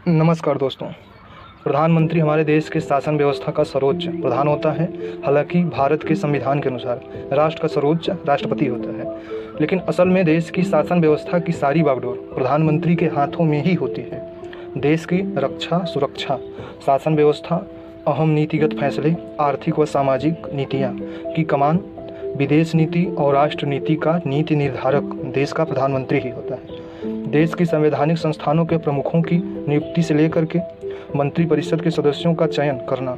नमस्कार दोस्तों। प्रधानमंत्री हमारे देश के शासन व्यवस्था का सर्वोच्च प्रधान होता है। हालांकि भारत के संविधान के अनुसार राष्ट्र का सर्वोच्च राष्ट्रपति होता है, लेकिन असल में देश की शासन व्यवस्था की सारी बागडोर प्रधानमंत्री के हाथों में ही होती है। देश की रक्षा, सुरक्षा, शासन व्यवस्था, अहम नीतिगत फैसले, आर्थिक व सामाजिक नीतियाँ की कमान, विदेश नीति और राष्ट्र नीति का नीति निर्धारक देश का प्रधानमंत्री ही होता है। देश की संवैधानिक संस्थानों के प्रमुखों की नियुक्ति से लेकर के मंत्रिपरिषद के सदस्यों का चयन करना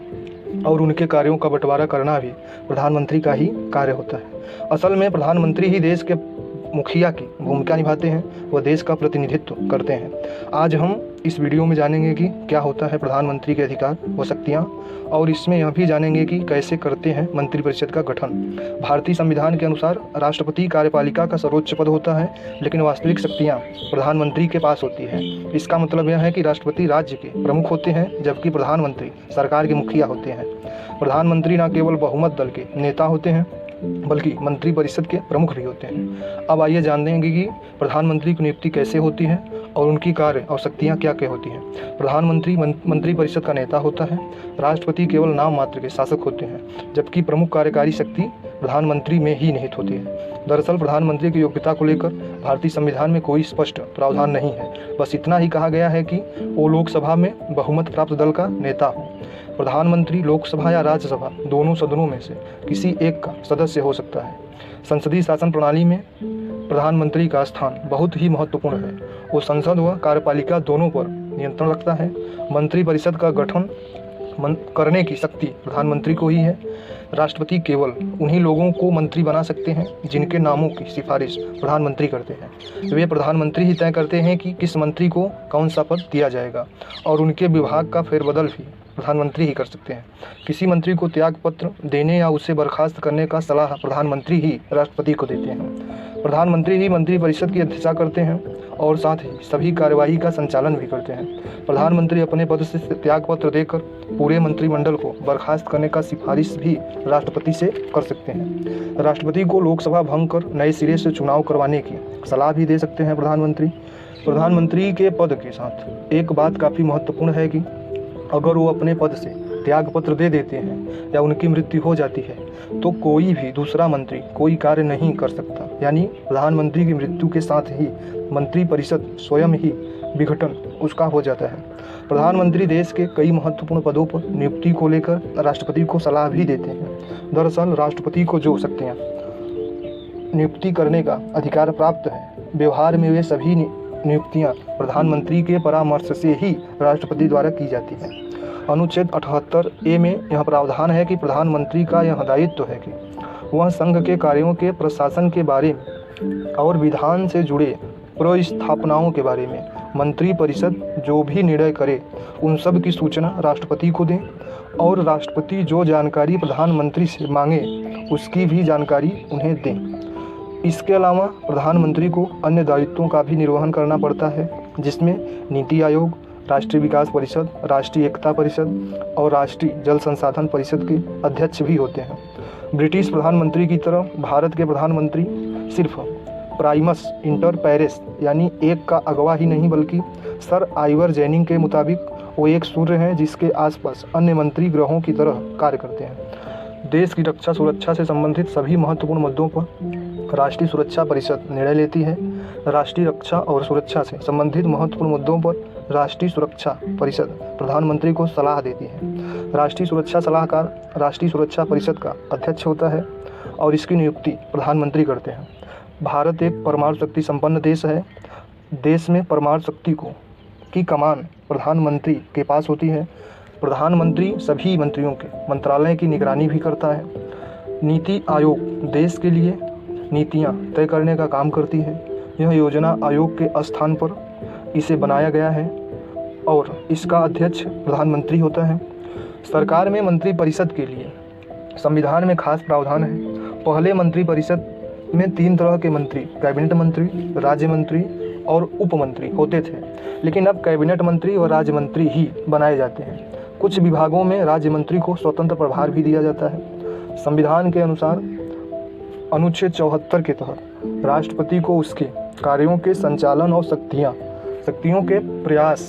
और उनके कार्यों का बंटवारा करना भी प्रधानमंत्री का ही कार्य होता है। असल में प्रधानमंत्री ही देश के मुखिया की भूमिका निभाते हैं, वह देश का प्रतिनिधित्व करते हैं। आज हम इस वीडियो में जानेंगे कि क्या होता है प्रधानमंत्री के अधिकार व शक्तियाँ, और इसमें यह भी जानेंगे कि कैसे करते हैं मंत्रिपरिषद का गठन। भारतीय संविधान के अनुसार राष्ट्रपति कार्यपालिका का सर्वोच्च पद होता है, लेकिन वास्तविक शक्तियाँ प्रधानमंत्री के पास होती है। इसका मतलब यह है कि राष्ट्रपति राज्य के प्रमुख होते हैं, जबकि प्रधानमंत्री सरकार के मुखिया होते हैं। प्रधानमंत्री न केवल बहुमत दल के नेता होते हैं, बल्कि मंत्रिपरिषद के प्रमुख भी होते हैं। अब आइए जानते हैं कि प्रधानमंत्री की नियुक्ति कैसे होती है और उनकी कार्य और शक्तियाँ क्या क्या होती हैं। प्रधानमंत्री मंत्रिपरिषद का नेता होता है। राष्ट्रपति केवल नाम मात्र के शासक होते हैं, जबकि प्रमुख कार्यकारी शक्ति प्रधानमंत्री में ही निहित होती है। दरअसल प्रधानमंत्री की योग्यता को लेकर भारतीय संविधान में कोई स्पष्ट प्रावधान नहीं है। बस इतना ही कहा गया है कि वो लोकसभा में बहुमत प्राप्त दल का नेता हो। प्रधानमंत्री लोकसभा या राज्यसभा दोनों सदनों में से किसी एक का सदस्य हो सकता है। संसदीय शासन प्रणाली में प्रधानमंत्री का स्थान बहुत ही महत्वपूर्ण है। वो संसद व कार्यपालिका दोनों पर नियंत्रण रखता है। मंत्रिपरिषद का गठन करने की शक्ति प्रधानमंत्री को ही है। राष्ट्रपति केवल उन्हीं लोगों को मंत्री बना सकते हैं जिनके नामों की सिफारिश प्रधानमंत्री करते हैं। वे प्रधानमंत्री ही तय करते हैं कि किस मंत्री को कौन सा पद दिया जाएगा, और उनके विभाग का फेरबदल भी प्रधानमंत्री ही कर सकते हैं। किसी मंत्री को त्यागपत्र देने या उसे बर्खास्त करने का सलाह प्रधानमंत्री ही राष्ट्रपति को देते हैं। प्रधानमंत्री ही मंत्रिपरिषद की अध्यक्षता करते हैं और साथ ही सभी कार्यवाही का संचालन भी करते हैं। प्रधानमंत्री अपने पद से त्यागपत्र देकर पूरे मंत्रिमंडल को बर्खास्त करने का सिफारिश भी राष्ट्रपति से कर सकते हैं। राष्ट्रपति को लोकसभा भंग कर नए सिरे से चुनाव करवाने की सलाह भी दे सकते हैं प्रधानमंत्री। प्रधानमंत्री के पद के साथ एक बात काफ़ी महत्वपूर्ण है कि अगर वो अपने पद से त्यागपत्र दे देते हैं या उनकी मृत्यु हो जाती है, तो कोई भी दूसरा मंत्री कोई कार्य नहीं कर सकता। यानी प्रधानमंत्री की मृत्यु के साथ ही मंत्रिपरिषद स्वयं ही विघटन उसका हो जाता है। प्रधानमंत्री देश के कई महत्वपूर्ण पदों पर नियुक्ति को लेकर राष्ट्रपति को सलाह भी देते हैं। दरअसल राष्ट्रपति को जो शक्तियाँ नियुक्ति करने का अधिकार प्राप्त है, व्यवहार में वे सभी नियुक्तियां प्रधानमंत्री के परामर्श से ही राष्ट्रपति द्वारा की जाती है। अनुच्छेद 78A में यह प्रावधान है कि प्रधानमंत्री का यह दायित्व है कि वह संघ के कार्यों के प्रशासन के बारे में और विधान से जुड़े प्रस्थापनाओं के बारे में मंत्रिपरिषद जो भी निर्णय करे, उन सब की सूचना राष्ट्रपति को दें, और राष्ट्रपति जो जानकारी प्रधानमंत्री से मांगे उसकी भी जानकारी उन्हें दें। इसके अलावा प्रधानमंत्री को अन्य दायित्वों का भी निर्वहन करना पड़ता है, जिसमें नीति आयोग, राष्ट्रीय विकास परिषद, राष्ट्रीय एकता परिषद और राष्ट्रीय जल संसाधन परिषद के अध्यक्ष भी होते हैं। ब्रिटिश प्रधानमंत्री की तरह भारत के प्रधानमंत्री सिर्फ प्राइमस इंटर पैरेस यानी एक का अगवा ही नहीं, बल्कि सर आइवर जेनिंग के मुताबिक वो एक सूर्य हैं जिसके आसपास अन्य मंत्री ग्रहों की तरह कार्य करते हैं। देश की रक्षा सुरक्षा से संबंधित सभी महत्वपूर्ण मुद्दों पर राष्ट्रीय सुरक्षा परिषद निर्णय लेती है। राष्ट्रीय रक्षा और सुरक्षा से संबंधित महत्वपूर्ण मुद्दों पर राष्ट्रीय सुरक्षा परिषद प्रधानमंत्री को सलाह देती है। राष्ट्रीय सुरक्षा सलाहकार राष्ट्रीय सुरक्षा परिषद का अध्यक्ष होता है और इसकी नियुक्ति प्रधानमंत्री करते हैं। भारत एक परमाणु शक्ति संपन्न देश है। देश में परमाणु शक्ति की कमान प्रधानमंत्री के पास होती है। प्रधानमंत्री सभी मंत्रियों के मंत्रालय की निगरानी भी करता है। नीति आयोग देश के लिए नीतियाँ तय करने का काम करती है। यह योजना आयोग के स्थान पर इसे बनाया गया है और इसका अध्यक्ष प्रधानमंत्री होता है। सरकार में मंत्रिपरिषद के लिए संविधान में खास प्रावधान है। पहले मंत्रिपरिषद में 3 तरह के मंत्री, कैबिनेट मंत्री, राज्य मंत्री और उप मंत्री होते थे, लेकिन अब कैबिनेट मंत्री व राज्य मंत्री ही बनाए जाते हैं। कुछ विभागों में राज्य मंत्री को स्वतंत्र प्रभार भी दिया जाता है। संविधान के अनुसार अनुच्छेद 74 के तहत राष्ट्रपति को उसके कार्यों के संचालन और शक्तियों के प्रयास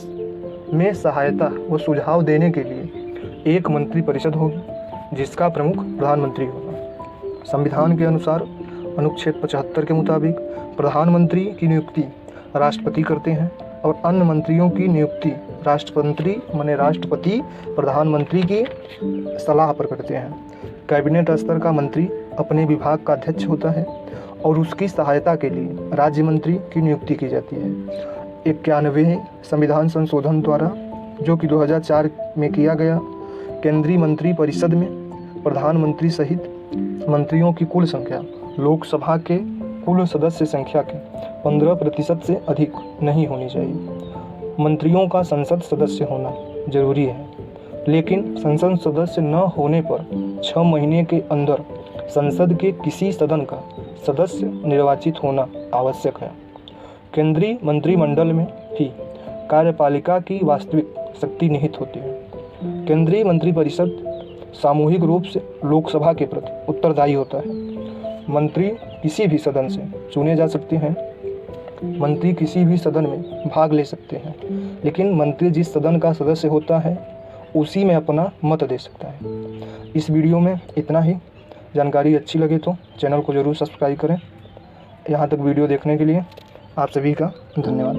में सहायता व सुझाव देने के लिए एक मंत्रिपरिषद होगी जिसका प्रमुख प्रधानमंत्री होगा। संविधान के अनुसार अनुच्छेद 75 के मुताबिक प्रधानमंत्री की नियुक्ति राष्ट्रपति करते हैं और अन्य मंत्रियों की नियुक्ति राष्ट्रपति प्रधानमंत्री की सलाह पर करते हैं। कैबिनेट स्तर का मंत्री अपने विभाग का अध्यक्ष होता है और उसकी सहायता के लिए राज्य मंत्री की नियुक्ति की जाती है। 91वें संविधान संशोधन द्वारा, जो कि 2004 में किया गया, केंद्रीय मंत्रिपरिषद में प्रधानमंत्री सहित मंत्रियों की कुल संख्या लोकसभा के कुल सदस्य संख्या के 15% से अधिक नहीं होनी चाहिए। मंत्रियों का संसद सदस्य होना जरूरी है, लेकिन संसद सदस्य न होने पर 6 महीने के अंदर संसद के किसी सदन का सदस्य निर्वाचित होना आवश्यक है। केंद्रीय मंत्रिमंडल में ही कार्यपालिका की वास्तविक शक्ति निहित होती है। केंद्रीय मंत्रिपरिषद सामूहिक रूप से लोकसभा के प्रति उत्तरदायी होता है। मंत्री किसी भी सदन से चुने जा सकते हैं। मंत्री किसी भी सदन में भाग ले सकते हैं, लेकिन मंत्री जिस सदन का सदस्य होता है उसी में अपना मत दे सकता है। इस वीडियो में इतना ही। जानकारी अच्छी लगे तो चैनल को ज़रूर सब्सक्राइब करें। यहाँ तक वीडियो देखने के लिए आप सभी का धन्यवाद।